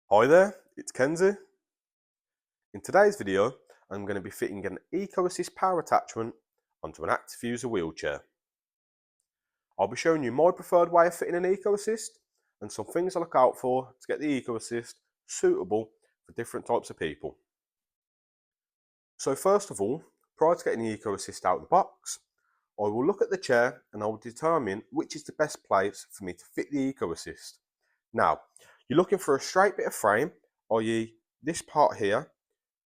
Hi there, it's Kenzy. In today's video, I'm going to be fitting an Eco Assist power attachment onto an active user wheelchair. I'll be showing you my preferred way of fitting an Eco Assist and some things I look out for to get the Eco Assist suitable for different types of people. So first of all, prior to getting the Eco Assist out of the box, I will look at the chair and I will determine which is the best place for me to fit the Eco Assist. Now, you're looking for a straight bit of frame, i.e. this part here,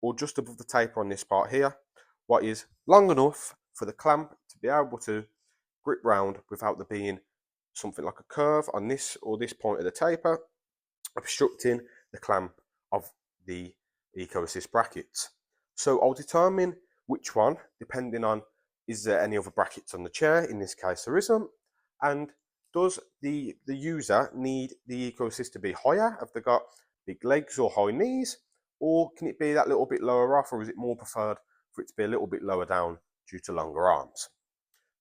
or just above the taper on this part here, what is long enough for the clamp to be able to grip round without there being something like a curve on this or this point of the taper obstructing the clamp of the Eco Assist brackets. So I'll determine which one depending on is there any other brackets on the chair. In this case there isn't, and does the user need the Eco Assist to be higher? Have they got big legs or high knees? Or can it be that little bit lower off, or is it more preferred for it to be a little bit lower down due to longer arms?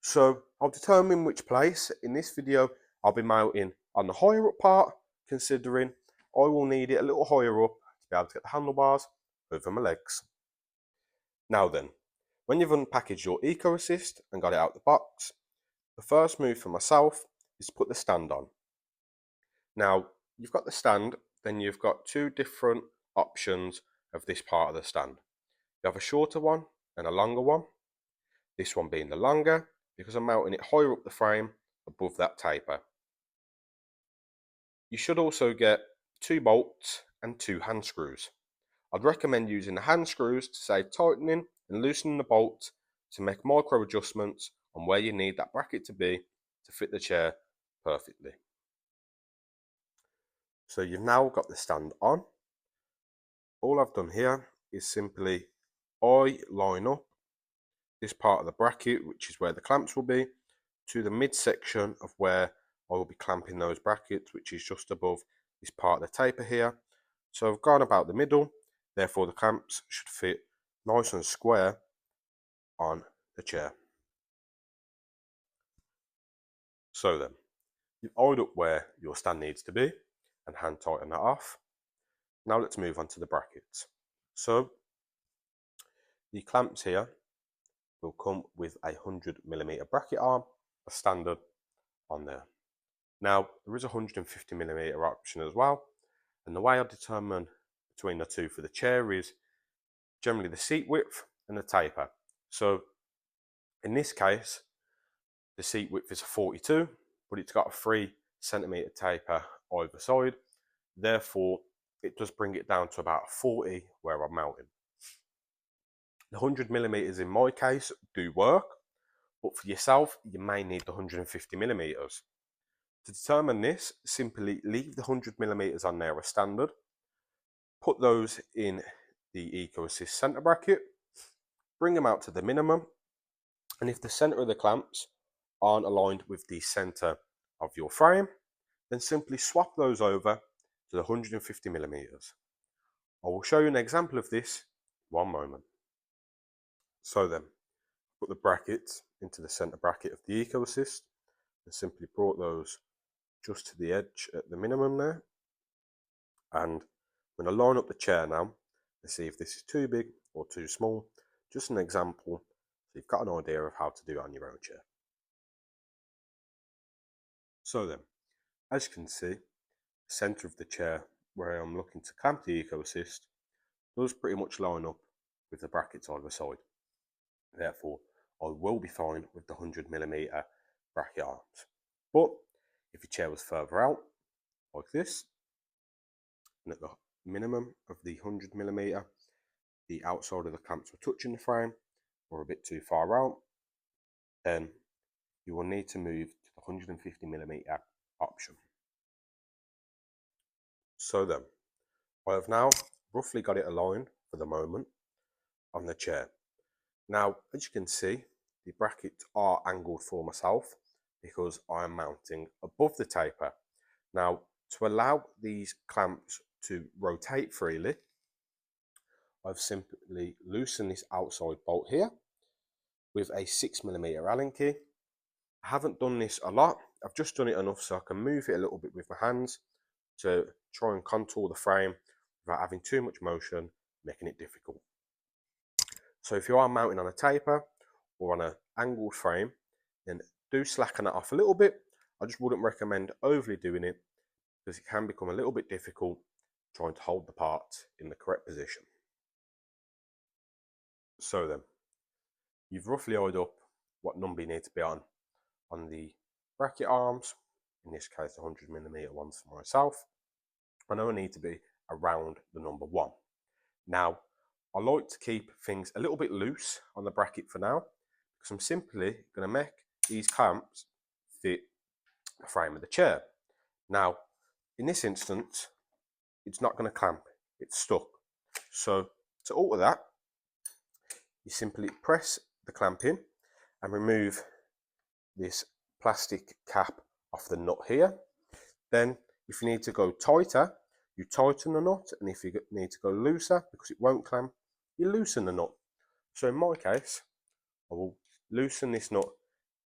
So I'll determine which place. In this video, I'll be mounting on the higher up part, considering I will need it a little higher up to be able to get the handlebars over my legs. Now then, when you've unpackaged your Eco Assist and got it out the box, the first move for myself is to put the stand on. Now, you've got the stand, then you've got two different options of this part of the stand. You have a shorter one and a longer one. This one being the longer because I'm mounting it higher up the frame above that taper. You should also get 2 bolts and 2 hand screws. I'd recommend using the hand screws to save tightening and loosening the bolt to make micro adjustments on where you need that bracket to be to fit the chair perfectly. So you've now got the stand on. All I've done here is simply I line up this part of the bracket, which is where the clamps will be, to the midsection of where I will be clamping those brackets, which is just above this part of the taper here. So I've gone about the middle, therefore the clamps should fit nice and square on the chair. So then, you've eyed up where your stand needs to be and hand tighten that off. Now let's move on to the brackets. So the clamps here will come with a 100mm bracket arm, a standard on there. Now there is a 150mm option as well, and the way I determine between the two for the chair is generally the seat width and the taper. So in this case, the seat width is a 42, but it's got a 3cm taper either side. Therefore, it does bring it down to about 40 where I'm mounting. The 100mm in my case do work, but for yourself, you may need the 150mm. To determine this, simply leave the 100mm on there as standard, put those in the Eco Assist center bracket, bring them out to the minimum, and if the center of the clamps aren't aligned with the center of your frame, then simply swap those over to the 150mm. I will show you an example of this in one moment. So then, put the brackets into the center bracket of the Eco Assist and simply brought those just to the edge at the minimum there. And I'm going to line up the chair now to see if this is too big or too small. Just an example, so you've got an idea of how to do it on your own chair. So then, as you can see, the centre of the chair where I'm looking to clamp the Eco Assist does pretty much line up with the brackets either side. Therefore, I will be fine with the 100mm bracket arms. But if your chair was further out, like this, and at the minimum of the 100mm, the outside of the clamps were touching the frame or a bit too far out, then you will need to move to the 150mm option. So then, I have now roughly got it aligned for the moment on the chair. Now, as you can see, the brackets are angled for myself because I am mounting above the taper. Now, to allow these clamps to rotate freely, I've simply loosened this outside bolt here with a 6mm Allen key. I haven't done this a lot, I've just done it enough so I can move it a little bit with my hands to try and contour the frame without having too much motion, making it difficult. So if you are mounting on a taper or on an angled frame, then do slacken it off a little bit. I just wouldn't recommend overly doing it because it can become a little bit difficult trying to hold the part in the correct position. So then, you've roughly eyed up what number you need to be on the bracket arms, in this case the 100mm ones for myself. I know I need to be around the number 1. Now, I like to keep things a little bit loose on the bracket for now, because I'm simply going to make these clamps fit the frame of the chair. Now, in this instance, it's not going to clamp, it's stuck. So to alter that, you simply press the clamp in and remove this plastic cap off the nut here. Then if you need to go tighter, you tighten the nut, and if you need to go looser because it won't clamp, you loosen the nut. So in my case, I will loosen this nut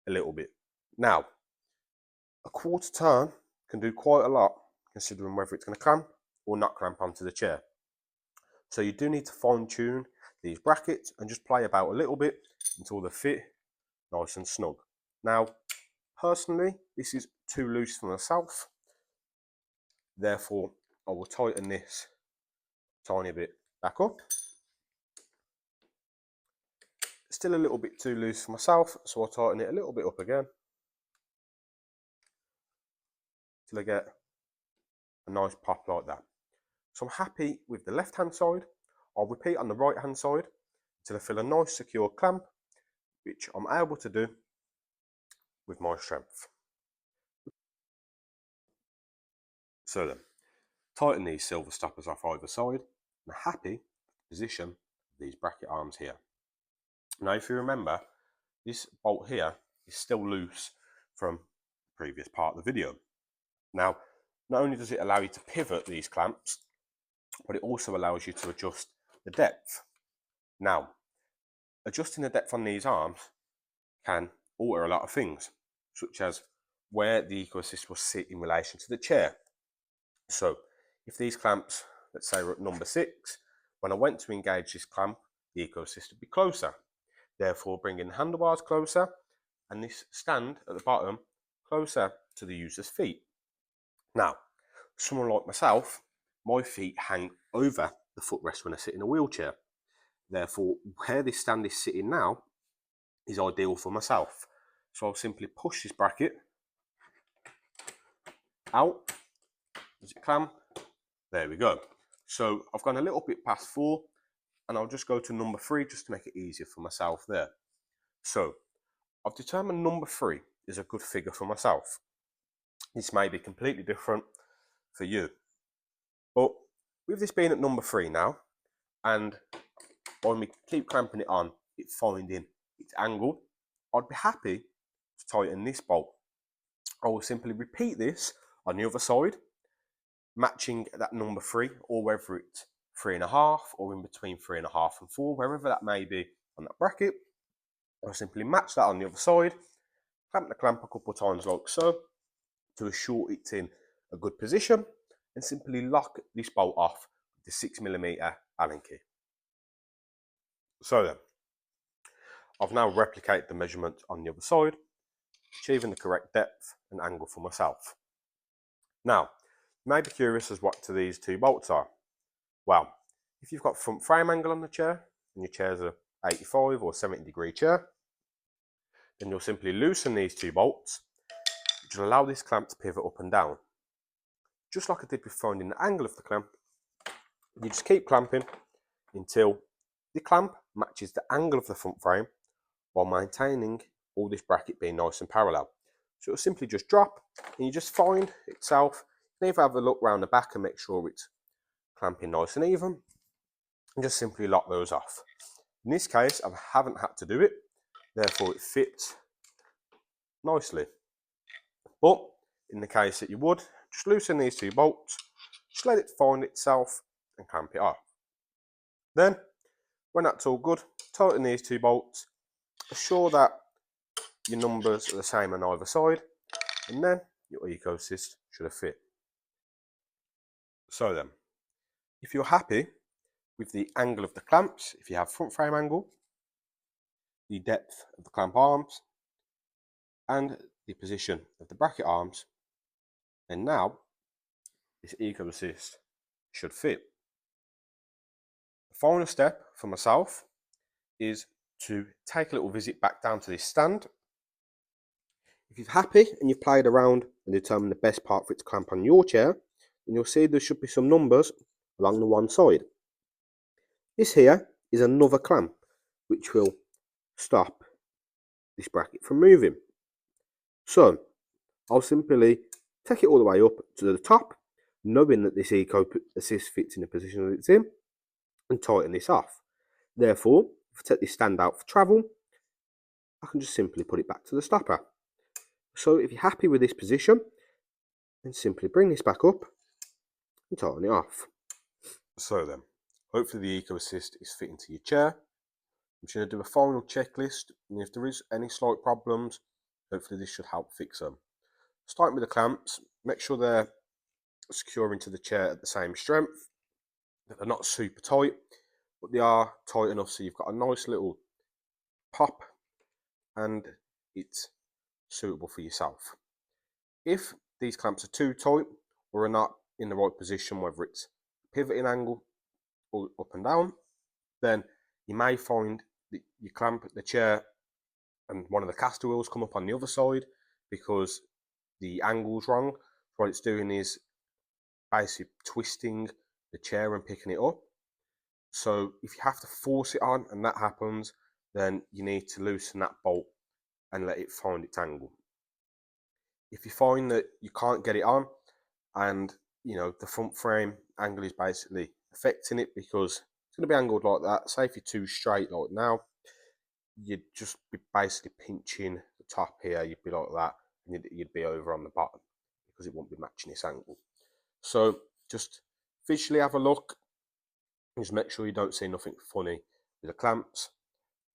a little bit. Now, a quarter turn can do quite a lot considering whether it's going to clamp or not clamp onto the chair. So you do need to fine tune these brackets and just play about a little bit until they fit nice and snug. Now, personally, this is too loose for myself. Therefore, I will tighten this tiny bit back up. Still a little bit too loose for myself, so I'll tighten it a little bit up again till I get a nice pop like that. So I'm happy with the left hand side. I'll repeat on the right hand side until I feel a nice secure clamp, which I'm able to do with my strength. So then, tighten these silver stoppers off either side, and happy with the position of these bracket arms here. Now if you remember, this bolt here is still loose from the previous part of the video. Now, not only does it allow you to pivot these clamps, but it also allows you to adjust the depth. Now, adjusting the depth on these arms can alter a lot of things, such as where the eco-assist will sit in relation to the chair. So, if these clamps, let's say, were at number 6, when I went to engage this clamp, the eco-assist would be closer, therefore bringing the handlebars closer and this stand at the bottom closer to the user's feet. Now, someone like myself, my feet hang over the footrest when I sit in a wheelchair. Therefore, where this stand is sitting now is ideal for myself. So I'll simply push this bracket out. Does it clamp? There we go. So I've gone a little bit past 4, and I'll just go to number 3 just to make it easier for myself there. So I've determined number 3 is a good figure for myself. This may be completely different for you. But with this being at number 3 now, and when we keep clamping it on, it's finding its angle, I'd be happy to tighten this bolt. I will simply repeat this on the other side, matching that number 3, or whether it's 3.5 or in between 3.5 and 4, wherever that may be on that bracket. I'll simply match that on the other side, clamp the clamp a couple of times like so, to assure it's in a good position, and simply lock this bolt off with the 6mm Allen key. So then, I've now replicated the measurement on the other side, achieving the correct depth and angle for myself. Now, you may be curious as what to these 2 bolts are. Well, if you've got front frame angle on the chair, and your chair's a 85 or 70 degree chair, then you'll simply loosen these 2 bolts, which will allow this clamp to pivot up and down. Just like I did with finding the angle of the clamp, you just keep clamping until the clamp matches the angle of the front frame while maintaining all this bracket being nice and parallel. So it'll simply just drop, and you just find itself. You can either have a look around the back and make sure it's clamping nice and even, and just simply lock those off. In this case, I haven't had to do it, therefore it fits nicely. But in the case that you would, just loosen these 2 bolts, just let it find itself and clamp it off. Then, when that's all good, tighten these 2 bolts, assure that your numbers are the same on either side, and then your eco-assist should have fit. So then, if you're happy with the angle of the clamps, if you have front frame angle, the depth of the clamp arms, and the position of the bracket arms, then now this Eco Assist should fit. The final step for myself is to take a little visit back down to this stand. If you're happy and you've played around and determined the best part for it to clamp on your chair, then you'll see there should be some numbers along the one side. This here is another clamp which will stop this bracket from moving. So I'll simply take it all the way up to the top, knowing that this Eco Assist fits in the position that it's in, and tighten this off. Therefore, if I take this stand out for travel, I can just simply put it back to the stopper. So if you're happy with this position, then simply bring this back up and tighten it off. So then, hopefully the Eco Assist is fitting to your chair. I'm just going to do a final checklist, and if there is any slight problems, hopefully this should help fix them. Starting with the clamps, make sure they're secure into the chair at the same strength, that they're not super tight, but they are tight enough so you've got a nice little pop and it's suitable for yourself. If these clamps are too tight or are not in the right position, whether it's pivoting angle or up and down, then you may find that you clamp the chair and one of the caster wheels come up on the other side because the angle's wrong. What it's doing is basically twisting the chair and picking it up. So if you have to force it on and that happens, then you need to loosen that bolt and let it find its angle. If you find that you can't get it on and the front frame angle is basically affecting it because it's going to be angled like that, say if you're too straight like now, you'd just be basically pinching the top here, you'd be like that, and you'd be over on the bottom because it won't be matching this angle. So just visually have a look, just make sure you don't see nothing funny with the clamps.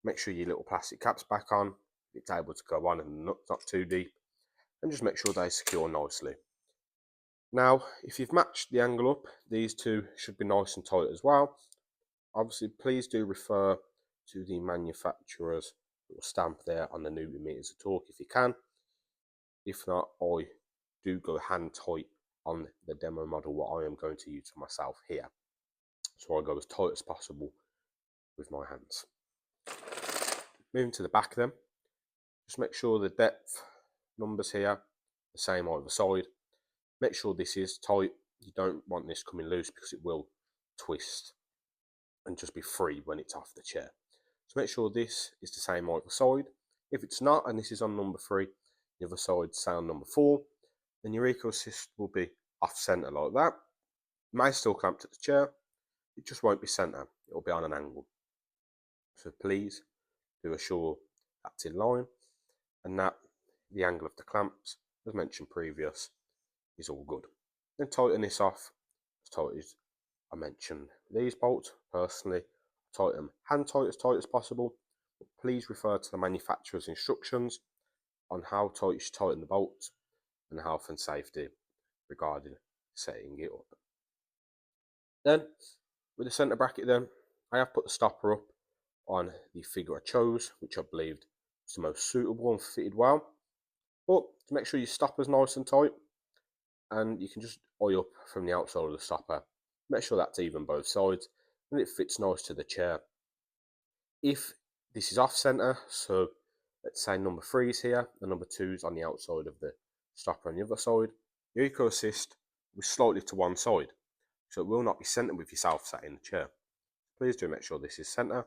Make sure your little plastic cap's back on, it's able to go on and not too deep, and just make sure they secure nicely. Now, if you've matched the angle up, these two should be nice and tight as well. Obviously, please do refer to the manufacturer's little stamp there on the Newton meters of torque if you can. If not, I do go hand tight on the demo model what I am going to use for myself here. So I go as tight as possible with my hands. Moving to the back then, just make sure the depth numbers here the same either side. Make sure this is tight. You don't want this coming loose because it will twist and just be free when it's off the chair. So make sure this is the same either side. If it's not, and this is on number 3, the other side sound number 4, then your Eco Assist will be off centre like that. It may still clamp to the chair, it just won't be centre, it will be on an angle. So please do assure that's in line and that the angle of the clamps, as mentioned previous, is all good. Then tighten this off as tight as I mentioned. These bolts, personally, tighten them hand tight as possible, but please refer to the manufacturer's instructions on how tight you should tighten the bolts and health and safety regarding setting it up. Then, with the centre bracket then, I have put the stopper up on the figure I chose, which I believed was the most suitable and fitted well. But to make sure your stopper's nice and tight, and you can just eye up from the outside of the stopper, make sure that's even both sides, and it fits nice to the chair. If this is off centre, so let's say number 3 is here, and number 2 is on the outside of the stopper on the other side, your Eco Assist will slightly to one side, so it will not be centre with yourself sat in the chair. Please do make sure this is centre.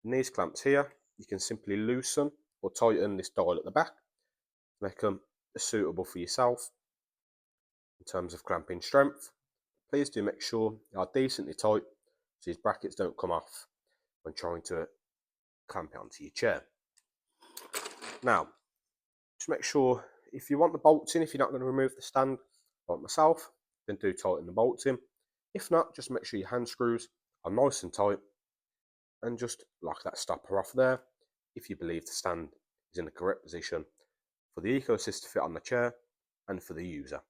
And these clamps here, you can simply loosen or tighten this dial at the back to make them suitable for yourself in terms of clamping strength. Please do make sure they are decently tight so these brackets don't come off when trying to clamp it onto your chair. Now, just make sure if you want the bolts in, if you're not going to remove the stand like myself, then do tighten the bolts in. If not, just make sure your hand screws are nice and tight and just lock that stopper off there if you believe the stand is in the correct position for the Eco Assist to fit on the chair and for the user.